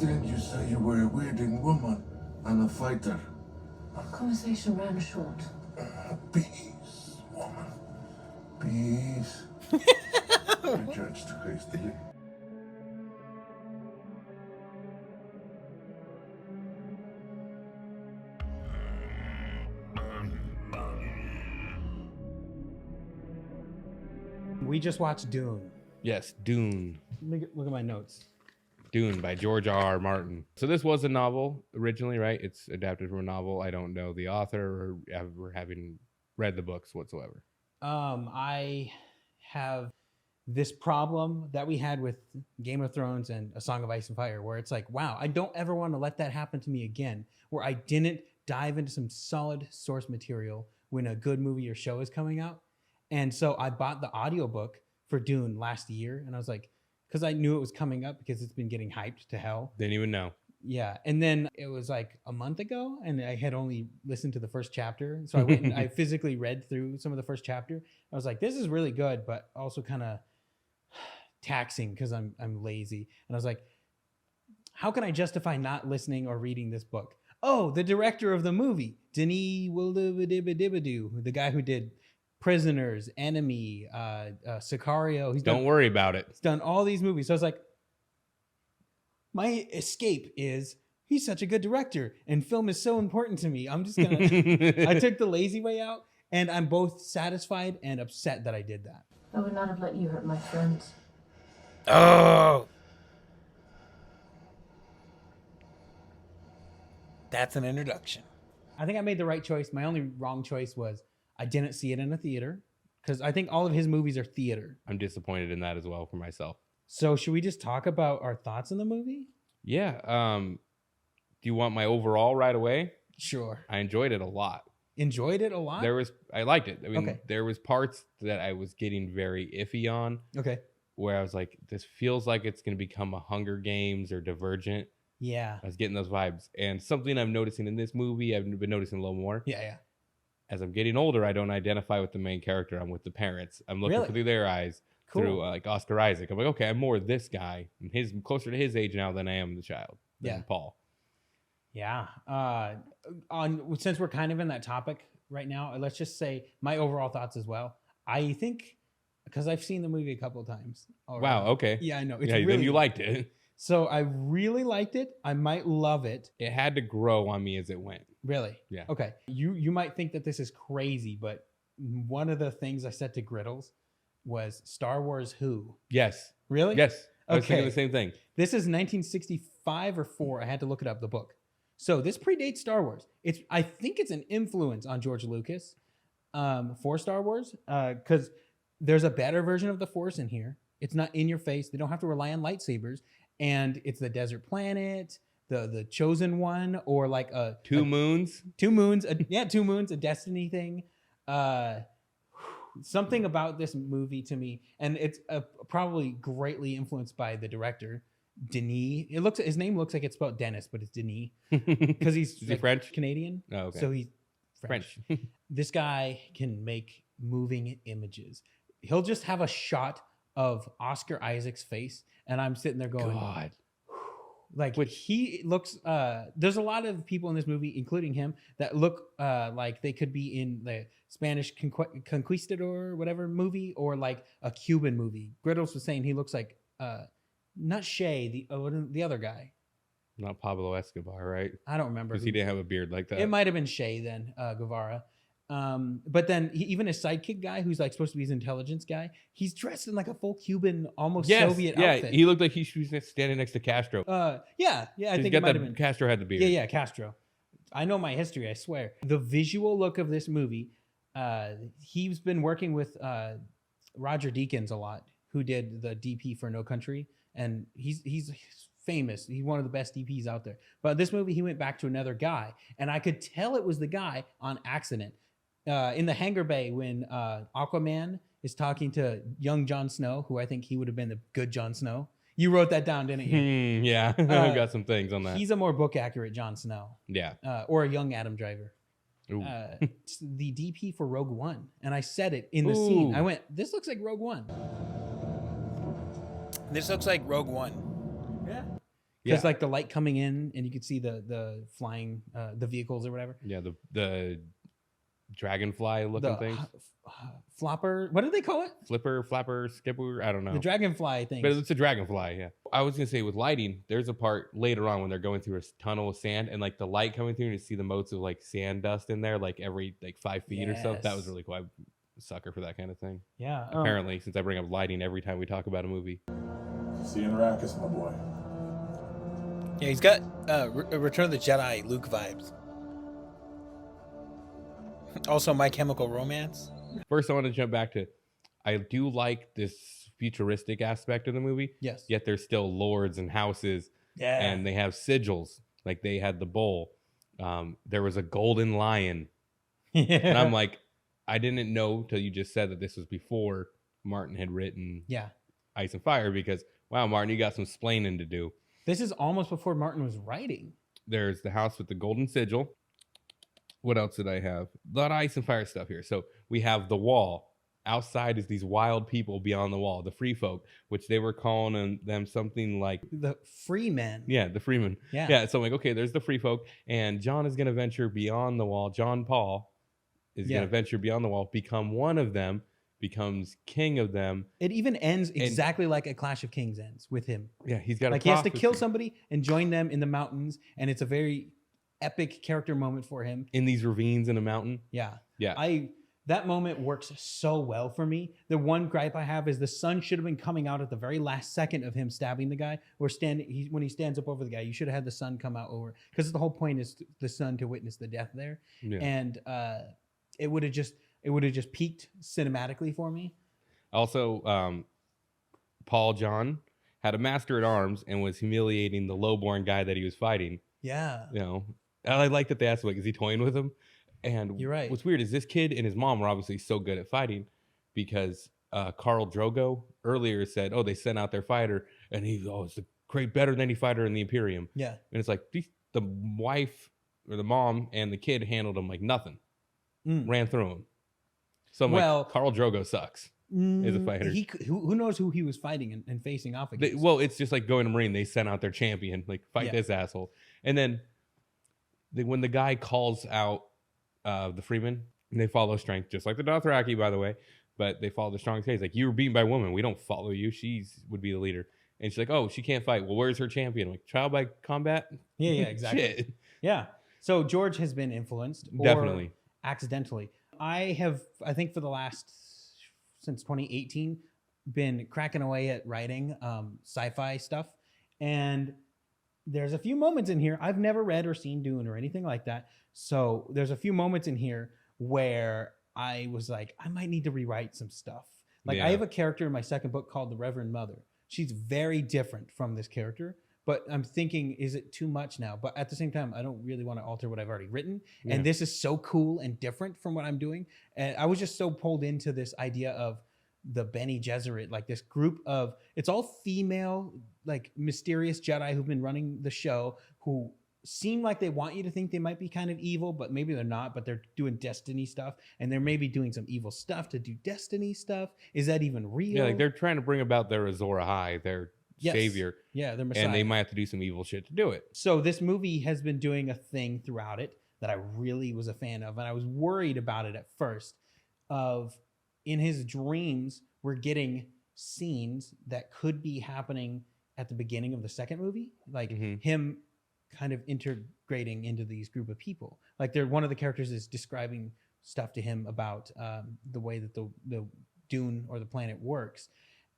didn't you say you were a weirding woman and a fighter? Our conversation ran short. Peace, woman. Peace. You judged too hastily. We just watched Dune. Yes, Dune. Look at my notes. Dune by George R.R. Martin. So this was a novel originally, right? It's adapted from a novel. I don't know the author or ever having read the books whatsoever. I have this problem that we had with Game of Thrones and A Song of Ice and Fire, where it's like, wow, I don't ever want to let that happen to me again, where I didn't dive into some solid source material when a good movie or show is coming out. And so I bought the audiobook for Dune last year, and I was like, because I knew it was coming up because it's been getting hyped to hell. Didn't even know. Yeah. And then it was like a month ago, and I had only listened to the first chapter. So I went and I physically read through some of the first chapter. I was like, this is really good, but also kind of taxing because I'm lazy. And I was like, how can I justify not listening or reading this book? Oh, the director of the movie, Denis Villeneuve, the guy who did Prisoners, Enemy, Sicario. Don't worry about it. He's done all these movies. So I was like, my escape is he's such a good director and film is so important to me. I'm just going to, I took the lazy way out, and I'm both satisfied and upset that I did that. I would not have let you hurt my friends. Oh. That's an introduction. I think I made the right choice. My only wrong choice was I didn't see it in a theater, because I think all of his movies are theater. I'm disappointed in that as well for myself. So should we just talk about our thoughts on the movie? Yeah. Do you want my overall right away? Sure. I enjoyed it a lot. Enjoyed it a lot? I liked it. I mean, Okay. There was parts that I was getting very iffy on. Okay. Where I was like, this feels like it's going to become a Hunger Games or Divergent. Yeah. I was getting those vibes. And something I'm noticing in this movie, I've been noticing a little more. Yeah. As I'm getting older, I don't identify with the main character. I'm with the parents. I'm looking Really? through their eyes, Cool. through like Oscar Isaac. I'm like, okay, I'm more this guy. I'm closer to his age now than I am the child, than Paul. Yeah. Since we're kind of in that topic right now, let's just say my overall thoughts as well. I think, because I've seen the movie a couple of times already. Wow, okay. Yeah, I know. It's really, then you liked it. So I really liked it. I might love it. It had to grow on me as it went. Really? Yeah. Okay. You might think that this is crazy, but one of the things I said to Griddles was Star Wars Who? Yes. Really? Yes. I was thinking the same thing. This is 1965 or 4. I had to look it up, the book. So this predates Star Wars. I think it's an influence on George Lucas for Star Wars, because there's a better version of the Force in here. It's not in your face. They don't have to rely on lightsabers. And it's the desert planet, the chosen one, or like two moons, a Destiny thing. Something about this movie to me, and it's probably greatly influenced by the director, Denis. His name looks like it's spelled Dennis, but it's Denis because he's Is he French? Canadian. Oh, okay. So he's French. This guy can make moving images. He'll just have a shot of Oscar Isaac's face, and I'm sitting there going, God. Like, he looks, there's a lot of people in this movie, including him, that look like they could be in the Spanish Conquistador, whatever movie, or like a Cuban movie. Griddles was saying he looks like, not Shay, the other guy. Not Pablo Escobar, right? I don't remember. Because he didn't have a beard like that. It might have been Shay then, Guevara. But then even his sidekick guy, who's like supposed to be his intelligence guy, he's dressed in like a full Cuban, almost Soviet outfit. He looked like he was standing next to Castro. I think it might have been Castro had the beard. Yeah, Castro. I know my history, I swear. The visual look of this movie, he's been working with Roger Deakins a lot, who did the DP for No Country, and he's famous. He's one of the best DPs out there. But this movie, he went back to another guy, and I could tell it was the guy on accident. In the hangar bay, when Aquaman is talking to young Jon Snow, who I think he would have been the good Jon Snow. You wrote that down, didn't you? Yeah, I've got some things on that. He's a more book accurate Jon Snow. Yeah. Or a young Adam Driver. It's the DP for Rogue One. And I said it in the scene. I went, this looks like Rogue One. This looks like Rogue One. Yeah. because like the light coming in and you could see the flying the vehicles or whatever. Yeah, the dragonfly looking things. Flopper, what do they call it? Flapper, skipper, I don't know. The dragonfly thing. But it's a dragonfly, yeah. I was gonna say with lighting, there's a part later on when they're going through a tunnel of sand and like the light coming through and you see the motes of like sand dust in there, like every like 5 feet or so. That was really cool. I'm a sucker for that kind of thing. Yeah. Apparently, since I bring up lighting every time we talk about a movie. See you in Arrakis, my boy. Yeah, he's got Return of the Jedi Luke vibes. Also, My Chemical Romance. First, I want to jump back to, I do like this futuristic aspect of the movie. Yes. Yet there's still lords and houses. Yeah. And they have sigils. Like they had the bowl. There was a golden lion. Yeah. And I'm like, I didn't know till you just said that this was before Martin had written Ice and Fire, because, wow, Martin, you got some splaining to do. This is almost before Martin was writing. There's the house with the golden sigil. What else did I have? A lot of Ice and Fire stuff here. So we have the wall. Outside is these wild people beyond the wall, the free folk, which they were calling them something like the free men. Yeah, the freemen. Yeah. So I'm like, okay, there's the free folk, and John is going to venture beyond the wall. John Paul is going to venture beyond the wall, become one of them, becomes king of them. It even ends exactly like a Clash of Kings ends with him. Yeah, he's got like he has to kill somebody and join them in the mountains, and it's a very epic character moment for him in these ravines in a mountain. Yeah. Yeah. That moment works so well for me. The one gripe I have is the sun should have been coming out at the very last second of him stabbing the guy, or when he stands up over the guy. You should have had the sun come out over, because the whole point is the sun to witness the death there. Yeah. And it would have just peaked cinematically for me. Also, Paul John had a master at arms and was humiliating the lowborn guy that he was fighting. Yeah. You know, I like that they asked, like, is he toying with him? And you're right. What's weird is this kid and his mom were obviously so good at fighting, because Khal Drogo earlier said, oh, they sent out their fighter and it's a great, better than any fighter in the Imperium. Yeah. And it's like the wife or the mom and the kid handled him like nothing. Ran through him. So I'm like, Khal Drogo sucks as a fighter. Who knows who he was fighting and facing off against? It's just like going to Marine. They sent out their champion, like, fight this asshole. And then when the guy calls out the Freeman, and they follow strength, just like the Dothraki, by the way, but they follow the strongest case. Like, you were beaten by a woman. We don't follow you. Would be the leader. And she's like, oh, she can't fight. Well, where's her champion? I'm like, trial by combat? Yeah, exactly. Shit. Yeah. So George has been influenced. Definitely. Accidentally. I think for the last, since 2018, been cracking away at writing sci-fi stuff. And there's a few moments in here. I've never read or seen Dune or anything like that. So there's a few moments in here where I was like, I might need to rewrite some stuff. Like, I have a character in my second book called the Reverend Mother. She's very different from this character, but I'm thinking, is it too much now? But at the same time, I don't really want to alter what I've already written. Yeah. And this is so cool and different from what I'm doing. And I was just so pulled into this idea of the Bene Gesserit, like this group of, it's all female, like mysterious Jedi who've been running the show, who seem like they want you to think they might be kind of evil, but maybe they're not, but they're doing Destiny stuff, and they're maybe doing some evil stuff to do Destiny stuff. Is that even real? Yeah, like they're trying to bring about their Azor Ahai, their savior. Yeah, their Messiah. And they might have to do some evil shit to do it. So this movie has been doing a thing throughout it that I really was a fan of, and I was worried about it at first, of in his dreams, we're getting scenes that could be happening at the beginning of the second movie, like him kind of integrating into these group of people. Like, one of the characters is describing stuff to him about the way that the Dune or the planet works.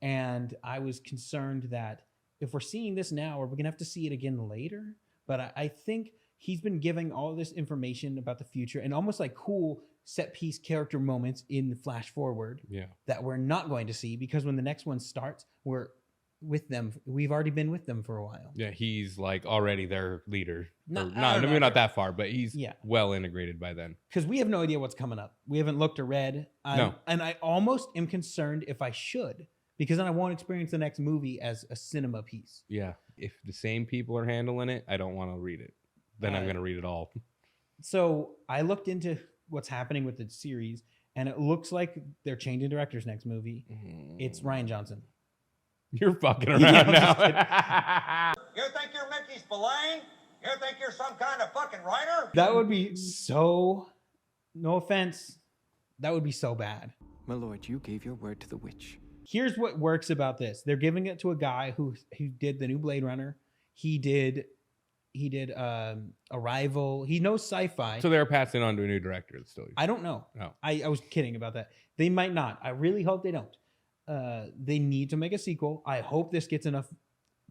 And I was concerned that if we're seeing this now, are we gonna have to see it again later? But I think he's been giving all this information about the future and almost like cool set piece character moments in the flash forward that we're not going to see, because when the next one starts, we're with them. We've already been with them for a while. Yeah, he's like already their leader. Not that far, but he's well integrated by then. Because we have no idea what's coming up. We haven't looked or read. No. And I almost am concerned if I should, because then I won't experience the next movie as a cinema piece. Yeah. If the same people are handling it, I don't want to read it. Then I'm going to read it all. So I looked into what's happening with the series, and it looks like they're changing directors next movie. It's Rian Johnson. You're fucking around now. You think you're Mickey Spillane? You think you're some kind of fucking writer? That would be so. No offense, that would be so bad. My lord, you gave your word to the witch. Here's what works about this: they're giving it to a guy who did the new Blade Runner. He did Arrival. He knows sci-fi. So they're passing on to a new director. Still, I don't know. Oh. I was kidding about that. They might not. I really hope they don't. They need to make a sequel. I hope this gets enough.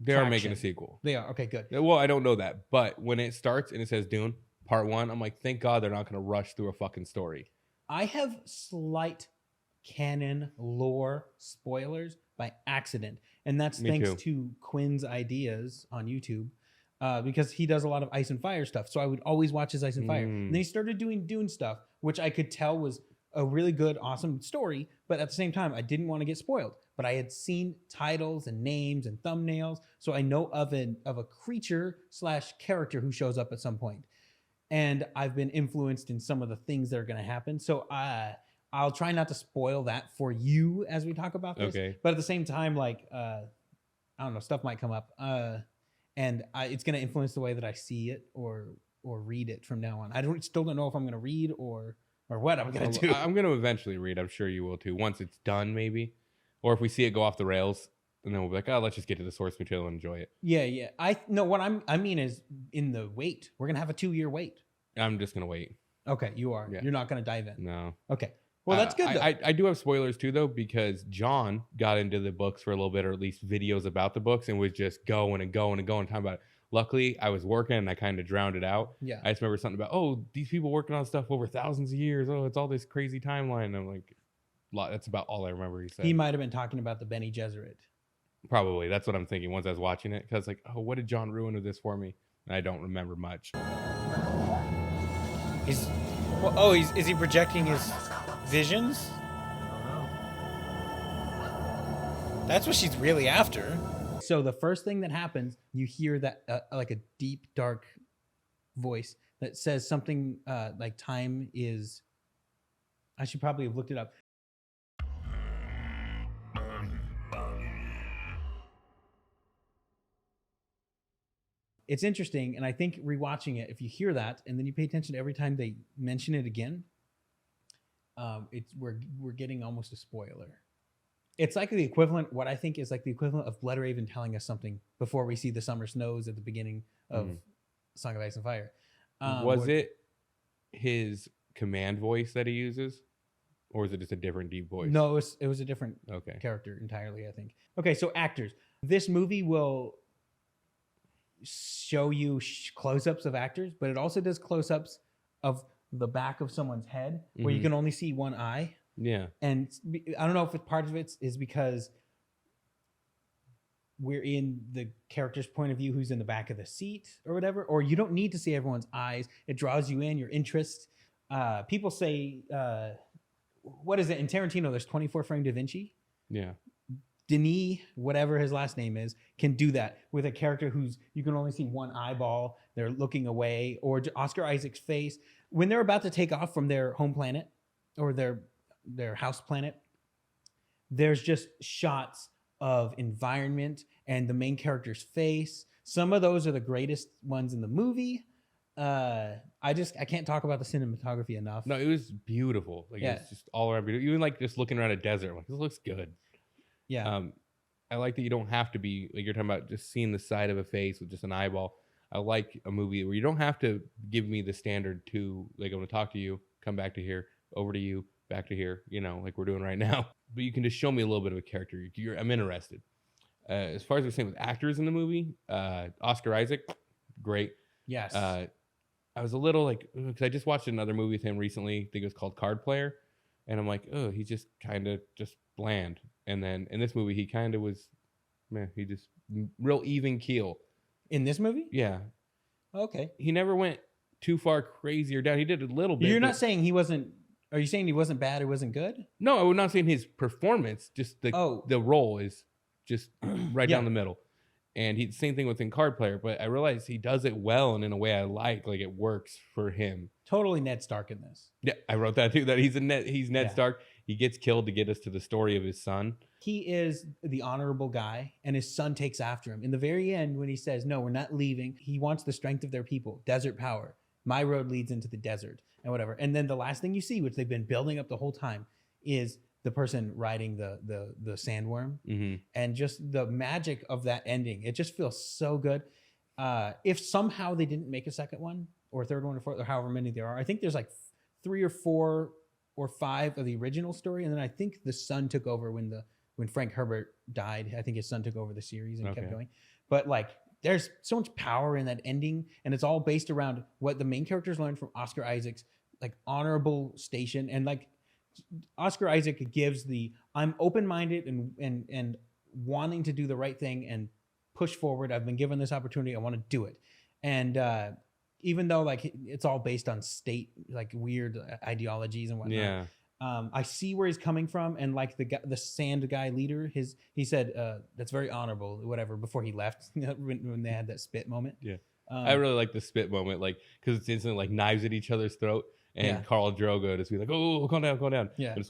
They are making a sequel. They are. Okay, good. Well, I don't know that, but when it starts and it says Dune Part 1, I'm like, thank God they're not going to rush through a fucking story. I have slight canon lore spoilers by accident, and that's Me thanks too. to Quinn's ideas on YouTube, because he does a lot of Ice and Fire stuff. So I would always watch his Ice and Fire. And then he started doing Dune stuff, which I could tell was a really good, awesome story. But at the same time, I didn't want to get spoiled. But I had seen titles and names and thumbnails, so I know of a creature / character who shows up at some point. And I've been influenced in some of the things that are going to happen. So I'll try not to spoil that for you as we talk about this. Okay. But at the same time, like, I don't know, stuff might come up. And it's going to influence the way that I see it or read it from now on. Still don't know if I'm going to read or what I'm going to do. I'm going to eventually read. I'm sure you will too. Once it's done, maybe. Or if we see it go off the rails, and then we'll be like, oh, let's just get to the source material and enjoy it. Yeah. What I mean is in the wait. We're going to have a 2-year wait. I'm just going to wait. Okay, you are. Yeah. You're not going to dive in. No. Okay. Well, that's good, though. I do have spoilers too, though, because John got into the books for a little bit, or at least videos about the books, and was just going and going and going, talking about it. Luckily, I was working and I kind of drowned it out. Yeah. I just remember something about, oh, these people working on stuff over thousands of years. Oh, it's all this crazy timeline. And I'm like, that's about all I remember he said. He might have been talking about the Bene Gesserit. Probably. That's what I'm thinking once I was watching it. Because like, oh, what did John ruin with this for me? And I don't remember much. Is he projecting his visions? That's what she's really after. So the first thing that happens, you hear that like a deep, dark voice that says something like time is. I should probably have looked it up. It's interesting, and I think rewatching it, if you hear that and then you pay attention to every time they mention it again, we're getting almost a spoiler. It's like the equivalent. What I think is like the equivalent of Bloodraven telling us something before we see the summer snows at the beginning of Song of Ice and Fire. Was it his command voice that he uses, or is it just a different deep voice? No, it was a different Okay. character entirely, I think. Okay, so actors. This movie will show you close-ups of actors, but it also does close-ups of the back of someone's head where you can only see one eye. Yeah. And I don't know if part of it is because we're in the character's point of view who's in the back of the seat or whatever, or you don't need to see everyone's eyes. It draws you in, your interest. People say, what is it? In Tarantino, there's 24 frame Da Vinci. Yeah. Denis, whatever his last name is, can do that with a character who's you can only see one eyeball, they're looking away, or Oscar Isaac's face. When they're about to take off from their home planet or their house planet, there's just shots of environment and the main character's face. Some of those are the greatest ones in the movie. I can't talk about the cinematography enough. No, it was beautiful. Like it's just all around beautiful. Even like just looking around a desert, I'm like, this looks good. Yeah. I like that you don't have to be like you're talking about just seeing the side of a face with just an eyeball. I like a movie where you don't have to give me the standard to like I'm gonna talk to you, come back to here, over to you, back to here, like we're doing right now. But you can just show me a little bit of a character. I'm interested. As far as we're saying with actors in the movie, Oscar Isaac, great. Yes. I was a little like because I just watched another movie with him recently. I think it was called Card Player, and I'm like, oh, he's just kind of just bland. And then in this movie, he kind of was, man, he just real even keel. In this movie? Yeah. Okay. He never went too far crazy or down. He did a little bit. You're not saying he wasn't. Are you saying he wasn't bad or wasn't good? No, I'm not saying his performance. Just the role is just right down the middle. And he same thing within Card Player, but I realize he does it well and in a way I like it works for him. Totally Ned Stark in this. Yeah, I wrote that too. That he's Ned Yeah. Stark. he gets killed to get us to the story of his son. He is the honorable guy, and his son takes after him. In the very end, when he says, "No, we're not leaving," he wants the strength of their people, desert power. My road leads into the desert, and whatever. And then the last thing you see, which they've been building up the whole time, is the person riding the sandworm, and just the magic of that ending. It just feels so good. If somehow they didn't make a second one or third one or fourth or however many there are, I think there's like 3 or 4 or 5 of the original story, and then I think the son took over when Frank Herbert died. I think his son took over the series and kept going. But like, there's so much power in that ending, and it's all based around what the main characters learned from Oscar Isaac's like honorable station. And like Oscar Isaac gives I'm open-minded and wanting to do the right thing and push forward. I've been given this opportunity. I want to do it. And even though like it's all based on state, like weird ideologies and whatnot. Yeah. I see where he's coming from, and like the sand guy leader, he said that's very honorable, whatever, before he left when they had that spit moment. Yeah, I really like the spit moment, like because it's instantly like knives at each other's throat, and Khal Drogo just be like, "Oh, calm down." Yeah, and it's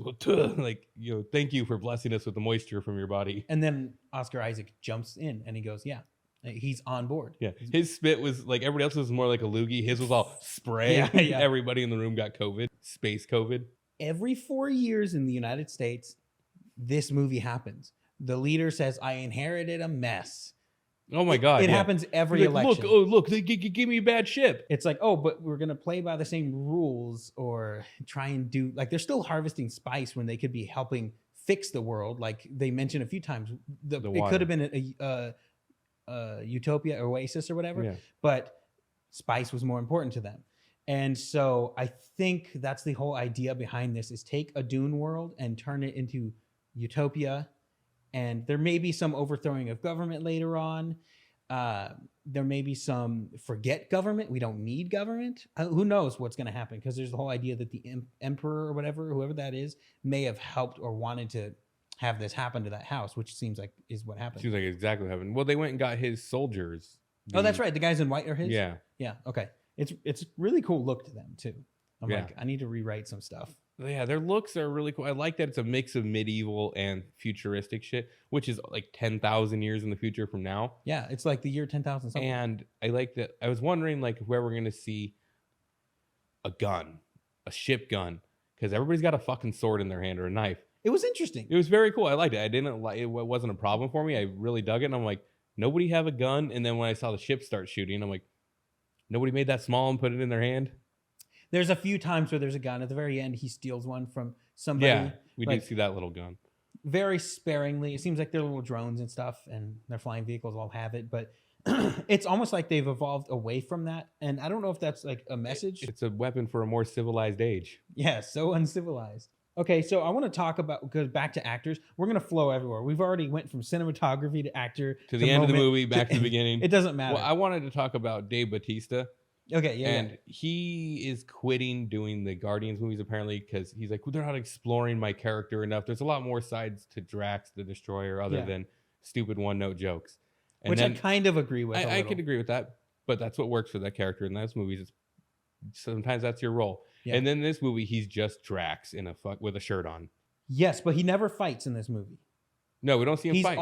like thank you for blessing us with the moisture from your body. And then Oscar Isaac jumps in, and he goes, "Yeah." He's on board. Yeah, his spit was like everybody else was more like a loogie. His was all spray. Yeah. Everybody in the room got COVID, space COVID. Every 4 years in the United States, this movie happens. The leader says, "I inherited a mess." Oh my God. It happens every election. Look, they gave me a bad ship. It's like, oh, but we're going to play by the same rules or try and do, like, they're still harvesting spice when they could be helping fix the world. Like they mentioned a few times, it could have been a utopia, oasis or whatever, but spice was more important to them. And so I think that's the whole idea behind this, is take a Dune world and turn it into utopia. And there may be some overthrowing of government later on. There may be some forget government. We don't need government. Who knows what's going to happen? Because there's the whole idea that the emperor or whatever, whoever that is, may have helped or wanted to have this happen to that house, which seems like is what happened. Seems like exactly what happened. Well, they went and got his soldiers. Oh, that's right. The guys in white are his? Yeah. Yeah. Okay. It's really cool look to them too. I'm like, I need to rewrite some stuff. Yeah, their looks are really cool. I like that it's a mix of medieval and futuristic shit, which is like 10,000 years in the future from now. Yeah, it's like the year 10,000 something. And I like that. I was wondering like where we're going to see a gun, a ship gun, because everybody's got a fucking sword in their hand or a knife. It was interesting. It was very cool. I liked it. I didn't like it. Wasn't a problem for me. I really dug it. And I'm like, nobody have a gun. And then when I saw the ship start shooting, I'm like, nobody made that small and put it in their hand. There's a few times where there's a gun. At the very end, he steals one from somebody. Yeah, we did see that little gun. Very sparingly. It seems like their little drones and stuff and their flying vehicles all have it. But it's almost like they've evolved away from that. And I don't know if that's like a message. It's a weapon for a more civilized age. Yeah, so uncivilized. Okay, so I want to talk about, because back to actors, we're going to flow everywhere. We've already went from cinematography to actor to the end of the movie, back to the beginning. It doesn't matter. Well, I wanted to talk about Dave Bautista. Okay, yeah. And he is quitting doing the Guardians movies apparently because he's like, well, they're not exploring my character enough. There's a lot more sides to Drax the Destroyer other than stupid one-note jokes. And which then, I kind of agree with. I could agree with that, but that's what works for that character in those movies. Sometimes that's your role. Yeah. And then in this movie, he's just Drax with a shirt on. Yes, but he never fights in this movie. No, we don't see him fight.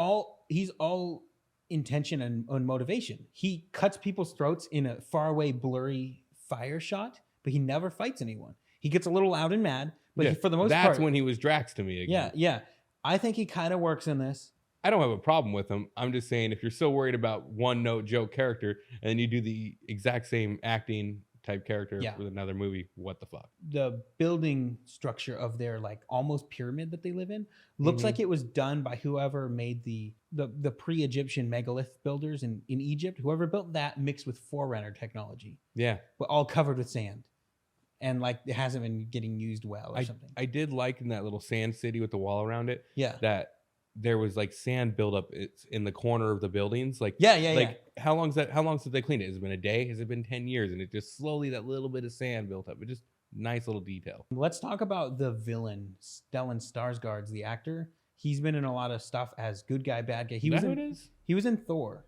He's all intention and motivation. He cuts people's throats in a faraway, blurry fire shot, but he never fights anyone. He gets a little loud and mad, but for the most part, that's when he was Drax to me again. Yeah. I think he kind of works in this. I don't have a problem with him. I'm just saying, if you're so worried about one-note joke character and then you do the exact same acting type character with another movie, what the fuck? The building structure of their like almost pyramid that they live in looks like it was done by whoever made the pre-Egyptian megalith builders in Egypt. Whoever built that mixed with Forerunner technology. Yeah. But all covered with sand. And like it hasn't been getting used well or something. I did like in that little sand city with the wall around it. Yeah. That there was like sand buildup. It's in the corner of the buildings. Like how long since they cleaned it? Has it been a day? Has it been 10 years? And it just slowly that little bit of sand built up. It just nice little detail. Let's talk about the villain, Stellan Skarsgård, the actor. He's been in a lot of stuff as good guy, bad guy. He was in Thor.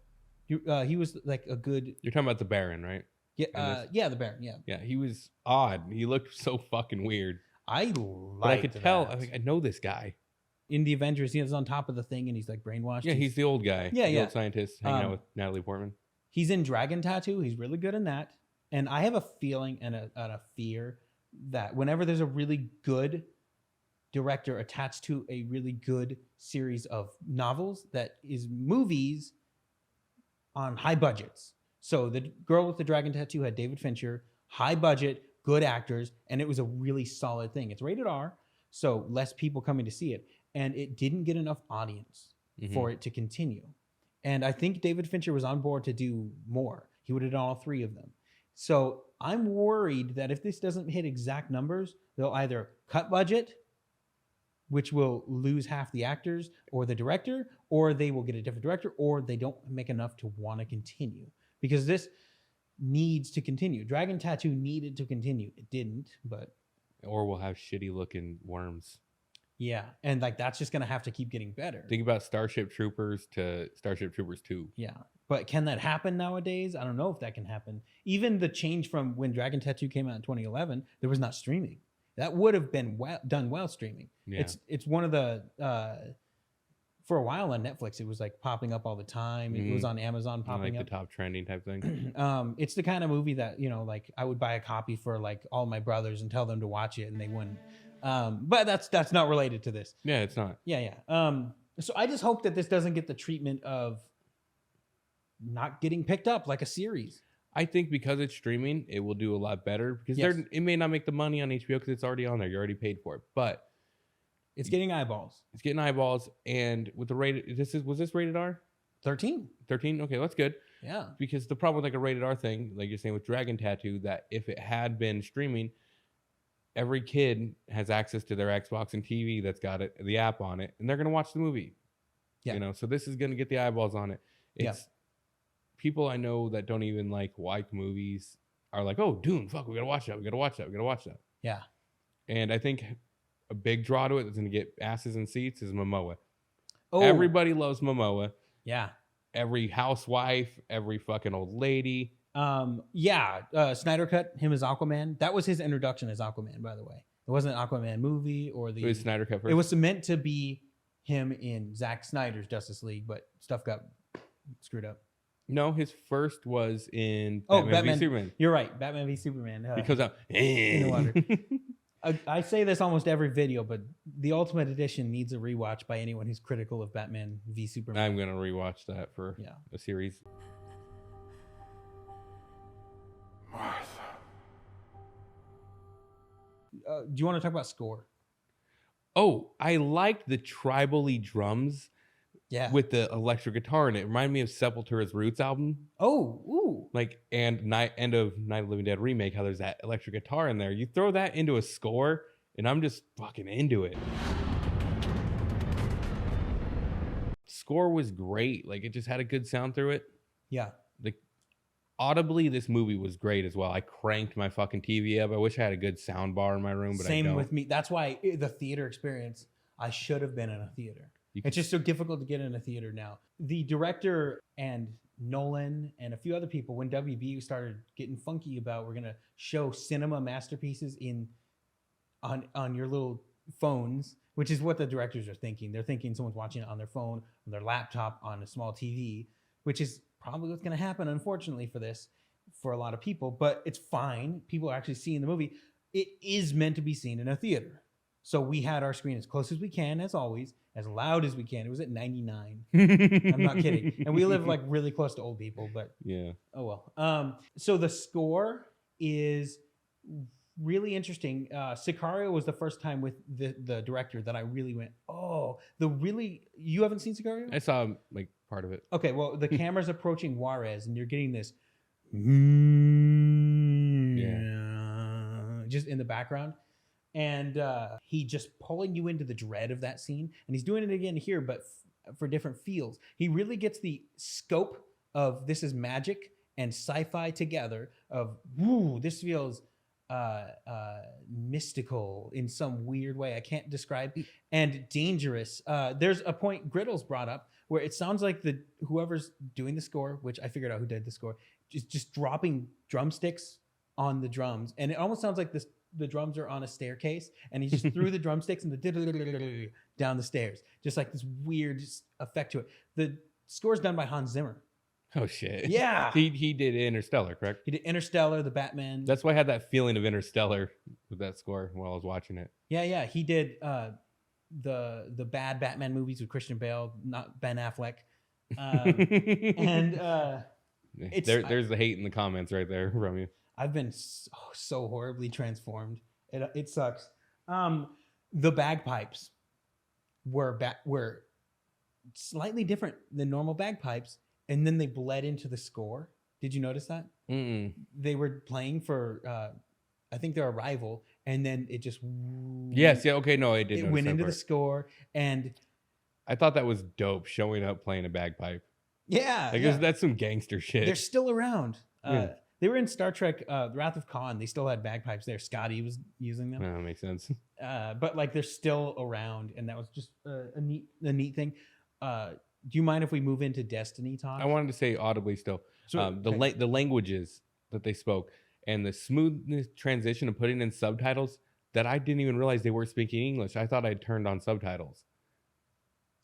He was like a good. You're talking about the Baron, right? Yeah, the Baron. Yeah. Yeah, he was odd. He looked so fucking weird. I But I could liked tell. that. I think I know this guy. In the Avengers, he was on top of the thing and he's like brainwashed. Yeah, he's the old guy. Yeah, the yeah. old scientist hanging out with Natalie Portman. He's in Dragon Tattoo. He's really good in that. And I have a feeling and a fear that whenever there's a really good director attached to a really good series of novels that is movies on high budgets. So the girl with the dragon tattoo had David Fincher, high budget, good actors, and it was a really solid thing. It's rated R, so less people coming to see it. And it didn't get enough audience for it to continue. And I think David Fincher was on board to do more. He would have done all 3 of them. So I'm worried that if this doesn't hit exact numbers, they'll either cut budget, which will lose half the actors or the director, or they will get a different director, or they don't make enough to want to continue. Because this needs to continue. Dragon Tattoo needed to continue. It didn't, but... Or we'll have shitty looking worms. Yeah, and like that's just going to have to keep getting better. Think about Starship Troopers to Starship Troopers 2. Yeah, but can that happen nowadays? I don't know if that can happen. Even the change from when Dragon Tattoo came out in 2011, there was not streaming. That would have been done well streaming. Yeah. It's one of the for a while on Netflix, it was like popping up all the time. It was on Amazon popping like up. the top trending type thing. It's the kind of movie that, you know, like I would buy a copy for like all my brothers and tell them to watch it and they wouldn't. But that's not related to this. Yeah, it's not. Yeah. So I just hope that this doesn't get the treatment of not getting picked up like a series. I think because it's streaming, it will do a lot better because Yes. it may not make the money on HBO because it's already on there. You already paid for it, but It's getting eyeballs. it's getting eyeballs. And with the rated, was this rated R? 13. 13? Okay, that's good. Yeah. Because the problem with like a rated R thing, like you're saying with Dragon Tattoo, that if it had been streaming, every kid has access to their Xbox and TV that's got the app on it, and they're gonna watch the movie. Yeah. You know, so this is gonna get the eyeballs on it. It's people I know that don't even like movies are like, oh, Dune, fuck, we gotta watch that, we gotta watch that, we gotta watch that. Yeah. And I think a big draw to it that's gonna get asses in seats is Momoa. Oh, Everybody loves Momoa. yeah. Every housewife, every fucking old lady. Snyder cut him as Aquaman. That was his introduction as Aquaman, by the way. It wasn't an Aquaman movie or It was Snyder Cut first. It was meant to be him in Zack Snyder's Justice League, but stuff got screwed up. No, his first was in Batman v Superman. You're right. Batman v Superman. Because I'm in the water. I say this almost every video, but the Ultimate Edition needs a rewatch by anyone who's critical of Batman v Superman. I'm gonna rewatch that for a series. Martha. Do you want to talk about score? Oh, I liked the tribally drums Yeah. with the electric guitar, and it reminded me of Sepultura's Roots album. Ooh. Like, and end of Night of the Living Dead remake, how there's that electric guitar in there. You throw that into a score, and I'm just fucking into it. Score was great. Like, it just had a good sound through it. Yeah. Like, audibly, this movie was great as well. I cranked my fucking TV up. I wish I had a good sound bar in my room, but I Same don't. with me. That's why the theater experience, I should have been in a theater. It's just so difficult to get in a theater now. The director and Nolan and a few other people, when WB started getting funky about we're going to show cinema masterpieces on your little phones, which is what the directors are thinking. They're thinking someone's watching it on their phone, on their laptop, on a small TV, which is probably what's going to happen, unfortunately, for a lot of people. But it's fine. People are actually seeing the movie. It is meant to be seen in a theater. So we had our screen as close as we can, as always, as loud as we can. It was at 99. I'm not kidding. And we live like really close to old people, but Yeah. oh well. So the score is really interesting. Sicario was the first time with the director that I really went, oh, you haven't seen Sicario? I saw like part of it. Okay, well, the camera's approaching Juarez, and you're getting this just in the background. And he just pulling you into the dread of that scene. And he's doing it again here, but for different feels. He really gets the scope of this is magic and sci-fi together of, woo, this feels mystical in some weird way I can't describe, and dangerous. There's a point Griddles brought up where it sounds like whoever's doing the score, which I figured out who did the score, just dropping drumsticks on the drums, and it almost sounds like the drums are on a staircase, and he just threw the drumsticks and the down the stairs, just like this weird effect to it. The score's done by Hans Zimmer. Oh shit. Yeah. He did Interstellar, correct? He did Interstellar, the Batman. That's why I had that feeling of Interstellar with that score while I was watching it. Yeah. He did the bad Batman movies with Christian Bale, not Ben Affleck. There's the hate in the comments right there from you. I've been so horribly transformed. It sucks. The bagpipes were slightly different than normal bagpipes, and then they bled into the score. Did you notice that? Mm-mm. They were playing for I think their Arrival, and then it just Yes, yeah, okay, no, I did. It went into the score, and I thought that was dope. Showing up playing a bagpipe. Yeah, that's some gangster shit. They're still around. Yeah. They were in Star Trek: Wrath of Khan. They still had bagpipes there. Scotty was using them. That makes sense. But like they're still around, and that was just a neat thing. Do you mind if we move into Destiny talk? I wanted to say audibly still. So, the languages that they spoke and the smoothness transition of putting in subtitles that I didn't even realize they were speaking English. I thought I'd turned on subtitles.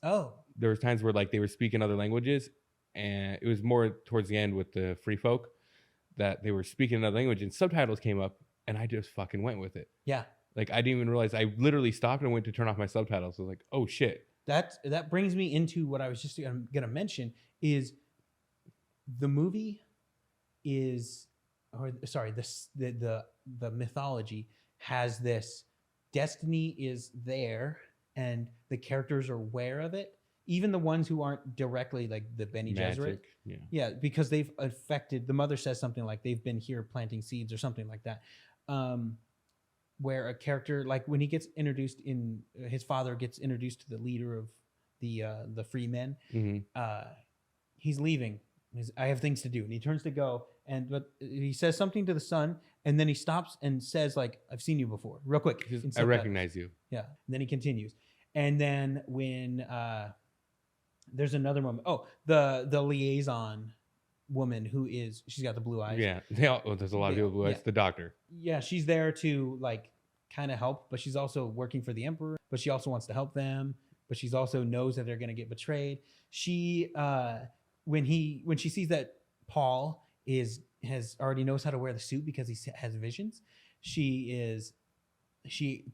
Oh. There was times where like they were speaking other languages, and it was more towards the end with the free folk that they were speaking another language and subtitles came up and I just fucking went with it. Yeah. Like I didn't even realize. I literally stopped and went to turn off my subtitles. I was like, oh shit. That brings me into what I was just gonna mention is the movie is, or sorry, the mythology has this. Destiny is there and the characters are aware of it. Even the ones who aren't directly like the Bene Gesserit. Yeah, because they've affected, the mother says something like they've been here planting seeds or something like that. Where a character, like when he gets introduced his father gets introduced to the leader of the free men, he's leaving. I have things to do. And he turns to go, but he says something to the son, and then he stops and says like, I've seen you before, real quick. I recognize you. Yeah. And then he continues. And then when there's another moment. Oh, the liaison woman she's got the blue eyes. Yeah. There's a lot of people with blue eyes. The doctor. Yeah, she's there to like kind of help, but she's also working for the Emperor, but she also wants to help them, but she's also knows that they're going to get betrayed. She when she sees that Paul has already knows how to wear the suit because he has visions, she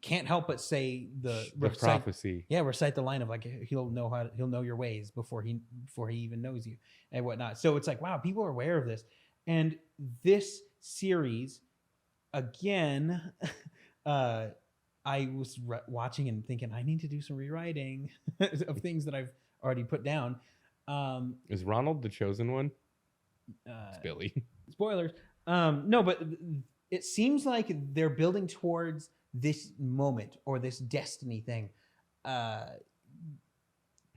can't help but say the prophecy. Yeah, recite the line of like he'll know your ways before he even knows you and whatnot. So it's like, wow, people are aware of this. And this series, again, I was watching and thinking I need to do some rewriting of things that I've already put down. Is Ronald the chosen one? It's Billy. Spoilers. No, but it seems like they're building towards this moment or this destiny thing.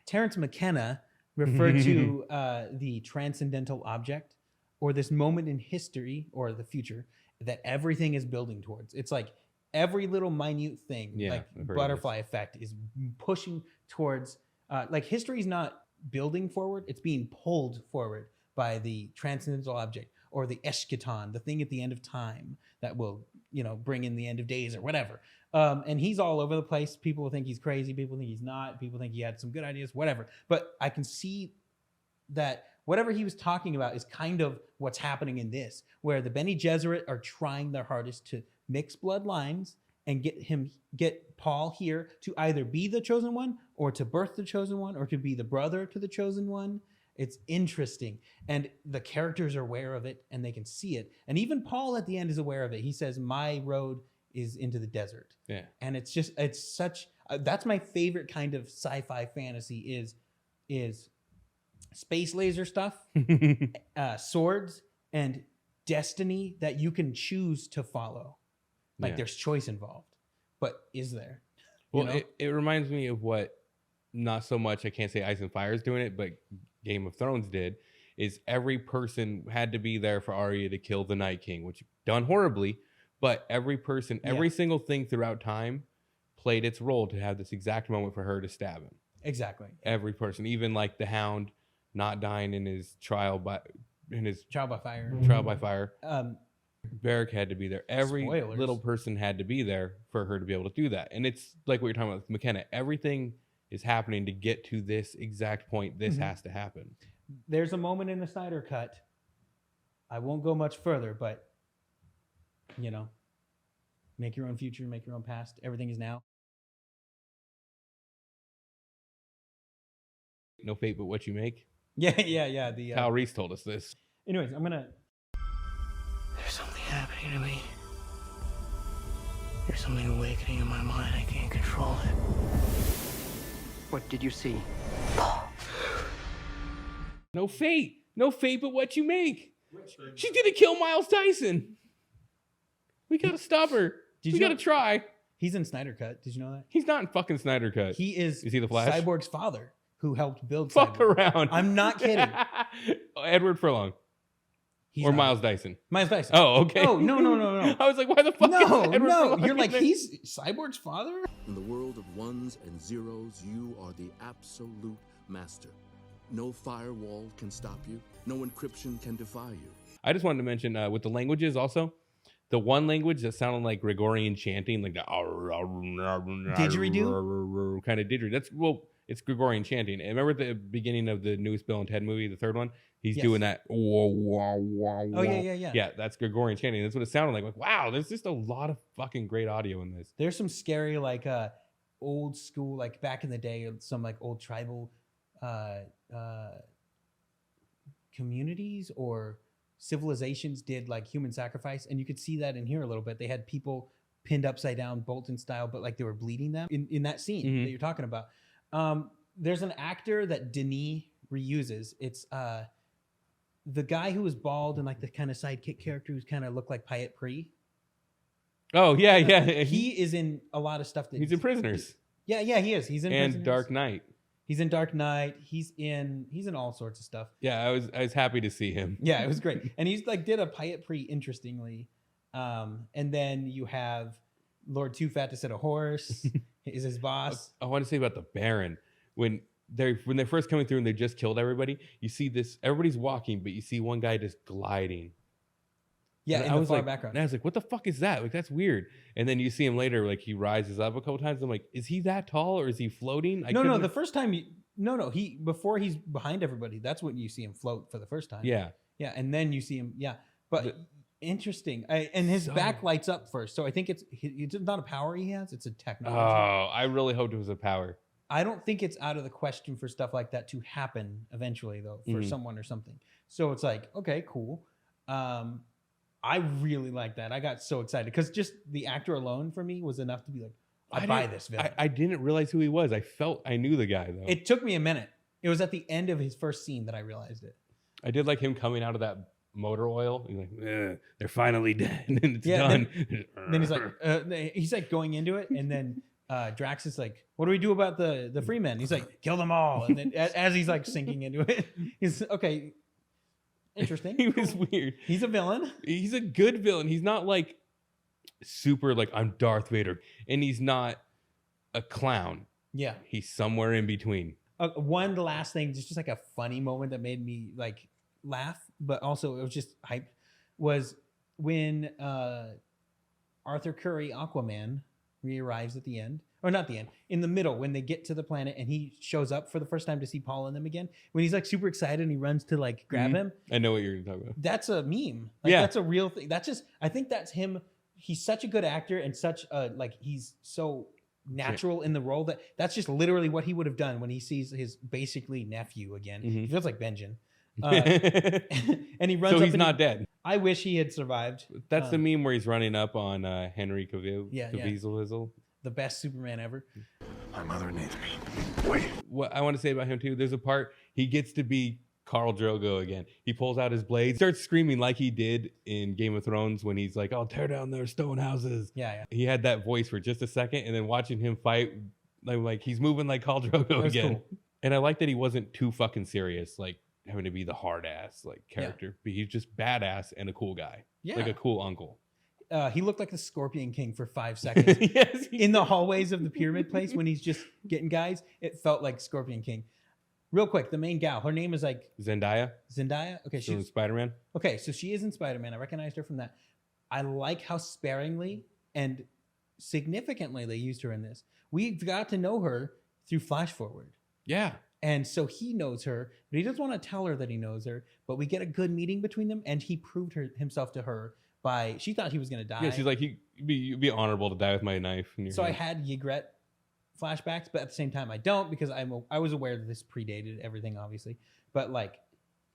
Terrence McKenna referred to the transcendental object or this moment in history or the future that everything is building towards. It's like every little minute thing, like butterfly effect, is pushing towards like history's not building forward, it's being pulled forward by the transcendental object or the eschaton, the thing at the end of time that will, bring in the end of days or whatever. And he's all over the place. People think he's crazy. People think he's not. People think he had some good ideas, whatever. But I can see that whatever he was talking about is kind of what's happening in this, where the Bene Gesserit are trying their hardest to mix bloodlines and get Paul here to either be the chosen one or to birth the chosen one or to be the brother to the chosen one. It's interesting. And the characters are aware of it and they can see it. And even Paul at the end is aware of it. He says, my road is into the desert. Yeah. And it's such, that's my favorite kind of sci-fi fantasy is space laser stuff, swords, and destiny that you can choose to follow. Like there's choice involved. But is there? Well, it reminds me of what, not so much, I can't say Ice and Fire is doing it, but Game of Thrones did, is every person had to be there for Arya to kill the Night King, which done horribly, but every person, every single thing throughout time played its role to have this exact moment for her to stab him. Exactly. Every person, even like the Hound not dying in his trial by fire. Barrick had to be there. Every Spoilers. little person had to be there for her to be able to do that. And it's like what you're talking about with McKenna. Everything is happening to get to this exact point. This has to happen. There's a moment in the Snyder Cut. I won't go much further, but you know, make your own future, make your own past. Everything is now. No fate but what you make. Yeah. The Kyle Reese told us this. anyways, I'm gonna. There's something happening to me. There's something awakening in my mind. I can't control it. What did you see? No fate. No fate but what you make. She's gonna kill Miles Tyson. We gotta stop her. Did we you gotta know- try. He's in Snyder Cut. Did you know that? He's not in fucking Snyder Cut. He is. Is he the Flash? Cyborg's father, who helped build. Fuck Cyborg. around. I'm not kidding. Edward Furlong. He's Or not. Miles Dyson. Miles Dyson. Oh, okay. Oh, no. I was like, why the fuck is No, Edward no. Furlong You're like, in there? he's Cyborg's father? In the world of ones and zeros, you are the absolute master. No firewall can stop you. No encryption can defy you. I just wanted to mention with the languages also, the one language that sounded like Gregorian chanting, like the Didgeridoo? kind of didgeridoo. It's Gregorian chanting. And remember at the beginning of the newest Bill and Ted movie, the third one? He's Yes. doing that. Oh, yeah. Yeah, that's Gregorian chanting. That's what it sounded like. Like, wow, there's just a lot of fucking great audio in this. There's some scary, like, old school, like back in the day, some like old tribal communities or civilizations did like human sacrifice. And you could see that in here a little bit. They had people pinned upside down, Bolton style, but like they were bleeding them in that scene that you're talking about. There's an actor that Denis reuses. It's the guy who was bald and like the kind of sidekick character who's kind of looked like Payet Pri. Oh, yeah. He is in a lot of stuff. He's in Prisoners. Yeah, he is. He's in And Prisoners. Dark Knight. He's in Dark Knight. He's in all sorts of stuff. Yeah, I was happy to see him. Yeah, it was great. And he's like did a Payet Pri interestingly. And then you have Lord Too Fat to Sit a Horse is his boss. I want to say about the Baron. When they're first coming through and they just killed everybody, you see this, everybody's walking, but you see one guy just gliding. Yeah, And in I the was far like, background. And I was like, what the fuck is that? Like, that's weird. And then you see him later, like he rises up a couple times. I'm like, is he that tall or is he floating? No, the first time he before he's behind everybody, that's when you see him float for the first time. Yeah. Yeah, and then you see him, But interesting. And his back lights up first. So I think it's not a power he has, it's a technology. Oh, I really hoped it was a power. I don't think it's out of the question for stuff like that to happen eventually, though, for someone or something. So it's like, okay, cool. I really like that. I got so excited because just the actor alone for me was enough to be like, I buy this villain. I didn't realize who he was. I knew the guy though. It took me a minute. It was at the end of his first scene that I realized it. I did like him coming out of that motor oil. He's like, they're finally dead, and it's done. Then he's like going into it, and then Drax is like, "What do we do about the Freemen?" He's like, "Kill them all." And then as he's like sinking into it, he's okay. Interesting. He was weird. He's a villain. He's a good villain. He's not like super like I'm Darth Vader, and he's not a clown. Yeah, he's somewhere in between. One last thing, just like a funny moment that made me like laugh, but also it was just hype, was when Arthur Curry Aquaman re-arrives at the end, or not the end, in the middle when they get to the planet and he shows up for the first time to see Paul and them again, when he's like super excited and he runs to like grab him. I know what you're talking about. That's a meme. Like, that's a real thing. That's just, I think that's him. He's such a good actor and such a, like, he's so natural in the role that's just literally what he would have done when he sees his basically nephew again. He feels like Benjen. And he runs up. So he's not dead. I wish he had survived. That's the meme where he's running up on Henry Cavill. Yeah. The best Superman ever. My mother needs me. Wait. What I want to say about him too, there's a part he gets to be Khal Drogo again. He pulls out his blade, starts screaming like he did in Game of Thrones when he's like, "I'll tear down their stone houses." Yeah. He had that voice for just a second, and then watching him fight, like he's moving like Khal Drogo again. Cool. And I like that he wasn't too fucking serious, like having to be the hard ass like character, but he's just badass and a cool guy. Yeah. Like a cool uncle. He looked like the Scorpion King for 5 seconds. Yes, in the hallways of the pyramid place when he's just getting guys, it felt like Scorpion King. Real quick, the main gal, her name is like Zendaya. Okay, she's in Spider-Man. Okay, so she is in Spider-Man. I recognized her from that. I like how sparingly and significantly they used her in this. We got to know her through flash forward. Yeah. And so he knows her, but he doesn't want to tell her that he knows her. But we get a good meeting between them, and he proved himself to her by she thought he was going to die. Yeah, she's like, you'd be honorable to die with my knife in your So hand. I had Ygritte flashbacks, but at the same time I don't, because I was aware that this predated everything, obviously. But like,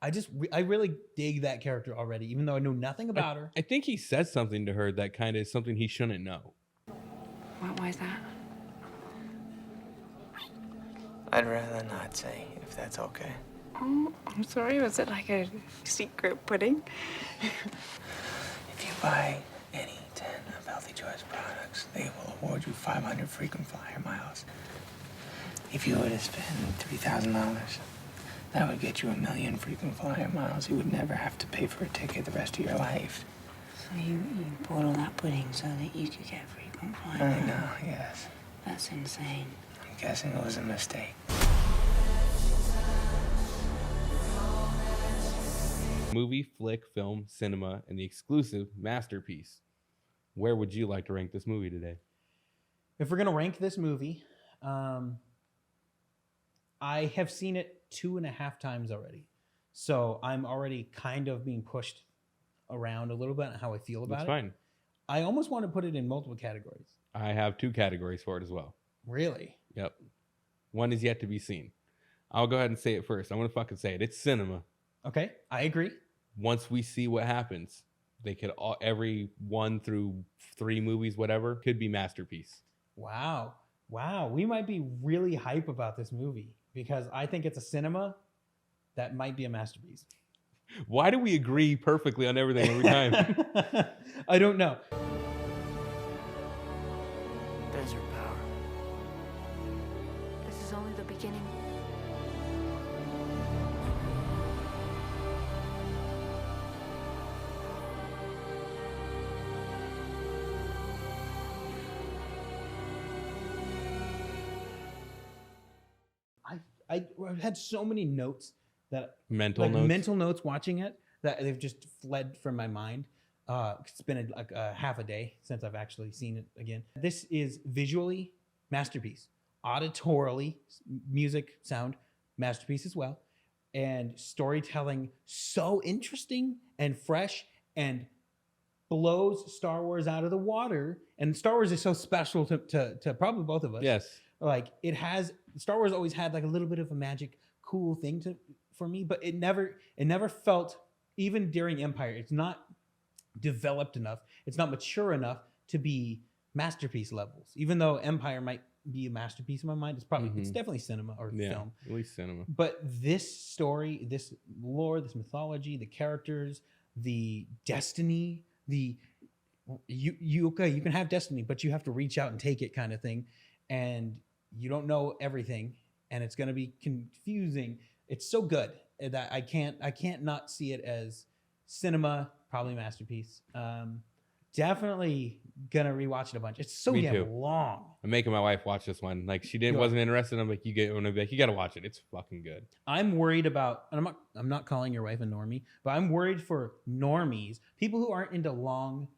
I really dig that character already, even though I know nothing about her. I think he said something to her that kind of is something he shouldn't know. Why is that? I'd rather not say, if that's okay. Oh, I'm sorry. Was it like a secret pudding? If you buy any 10 of Healthy Choice products, they will award you 500 frequent flyer miles. If you were to spend $3,000, that would get you 1,000,000 frequent flyer miles. You would never have to pay for a ticket the rest of your life. So you bought all that pudding so that you could get frequent flyer I miles? know, yes. That's insane. I'm guessing it was a mistake. Movie, flick, film, cinema, and the exclusive masterpiece. Where would you like to rank this movie today? If we're gonna rank this movie, I have seen it 2.5 times already, so I'm already kind of being pushed around a little bit on how I feel about That's it. fine. I almost want to put it in multiple categories. I have 2 categories for it as well. Really? Yep. One is yet to be seen. I'll go ahead and say it first. I'm going to fucking say it. It's cinema. Okay, I agree. Once we see what happens, they could every 1 through 3 movies, whatever, could be masterpiece. Wow. We might be really hype about this movie because I think it's a cinema that might be a masterpiece. Why do we agree perfectly on everything every time? I don't know. Desert power. This is only the beginning. I had so many notes that Mental notes? mental notes watching it that they've just fled from my mind. It's been like a half a day since I've actually seen it again. This is visually masterpiece, auditorily, music, sound, masterpiece as well, and storytelling so interesting and fresh and blows Star Wars out of the water. And Star Wars is so special to probably both of us. Yes. Like Star Wars always had like a little bit of a magic, cool thing for me, but it never felt, even during Empire, it's not developed enough, it's not mature enough to be masterpiece levels. Even though Empire might be a masterpiece in my mind, it's definitely cinema or film. At least cinema. But this story, this lore, this mythology, the characters, the destiny, you can have destiny, but you have to reach out and take it, kind of thing. And you don't know everything, and it's going to be confusing. It's so good that I can't not see it as cinema, probably masterpiece. Definitely gonna rewatch it a bunch. It's so Me damn too. long. I'm making my wife watch this one. Like she You are. wasn't interested. I'm like, you got to watch it. It's fucking good. I'm worried about, and I'm not calling your wife a normie, but I'm worried for normies, people who aren't into long,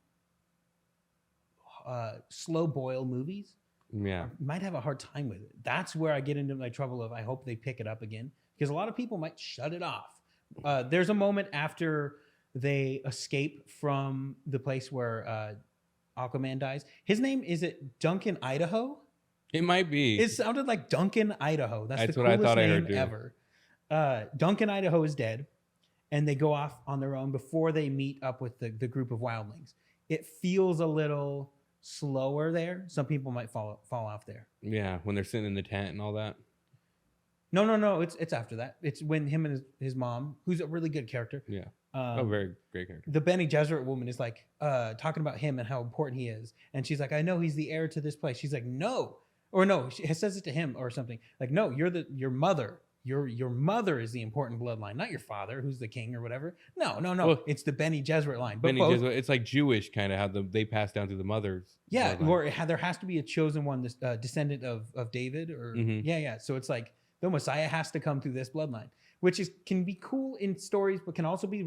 slow boil movies. Yeah. Might have a hard time with it. That's where I get into my trouble of I hope they pick it up again, because a lot of people might shut it off. There's a moment after they escape from the place where Aquaman dies. His name, is it Duncan, Idaho? It might be. It sounded like Duncan, Idaho. That's the what I coolest thought I name heard too. ever. Duncan, Idaho is dead, and they go off on their own before they meet up with the group of wildlings. It feels a little slower there. Some people might fall off there. Yeah, when they're sitting in the tent and all that. No. It's after that. It's when him and his mom, who's a really good character. Yeah. Um, very great character. The Bene Gesserit woman is like talking about him and how important he is, and she's like, "I know he's the heir to this place." She's like, "No," or no, she says it to him or something. Like, "No, your mother. Your mother is the important bloodline, not your father, who's the king or whatever." No. Well, it's the Bene Gesserit line. But Bene Gesserit, it's like Jewish kind of how they pass down through the mothers. yeah, bloodline. or there has to be a chosen one, this descendant of David, or Mhm. yeah. So it's like the Messiah has to come through this bloodline, which can be cool in stories, but can also be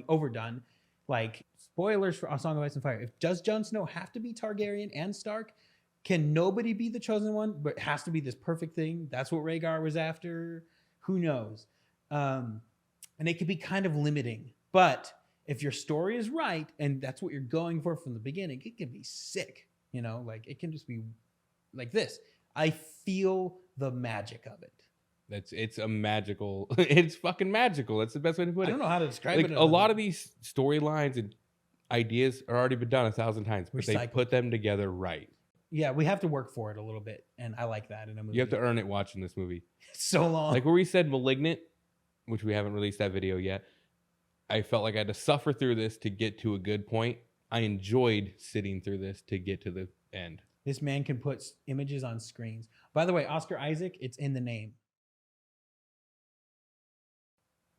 overdone. Like, spoilers for A Song of Ice and Fire. Does Jon Snow have to be Targaryen and Stark? Can nobody be the chosen one, but it has to be this perfect thing? That's what Rhaegar was after. Who knows? And it could be kind of limiting. But if your story is right, and that's what you're going for from the beginning, it can be sick. You know, like it can just be like this. I feel the magic of it. It's a magical. It's fucking magical. That's the best way to put it. I don't know how to describe like it. A lot of these storylines and ideas are already been done 1,000 times, but they Recycled. put them together right. Yeah, we have to work for it a little bit, and I like that in a movie. You have to earn it watching this movie. It's so long. Like where we said Malignant, which we haven't released that video yet. I felt like I had to suffer through this to get to a good point. I enjoyed sitting through this to get to the end. This man can put images on screens. By the way, Oscar Isaac, it's in the name.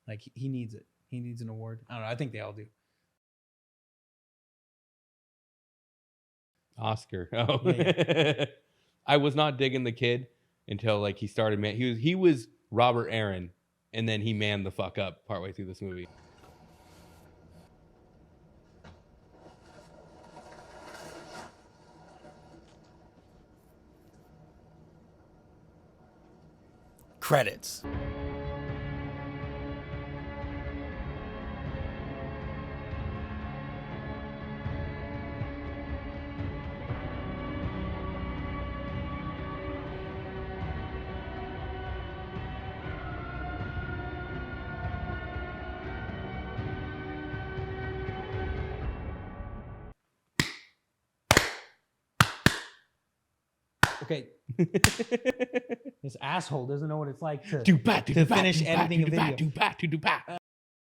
Like, he needs it. He needs an award. I don't know. I think they all do. Oscar. Oh. Yeah. I was not digging the kid until like he started he was Robert Aaron, and then he manned the fuck up partway through this movie. Credits. Okay. This asshole doesn't know what it's like to Do-ba, do-ba, finish do-ba, editing a do-ba, video. do-ba, do-ba.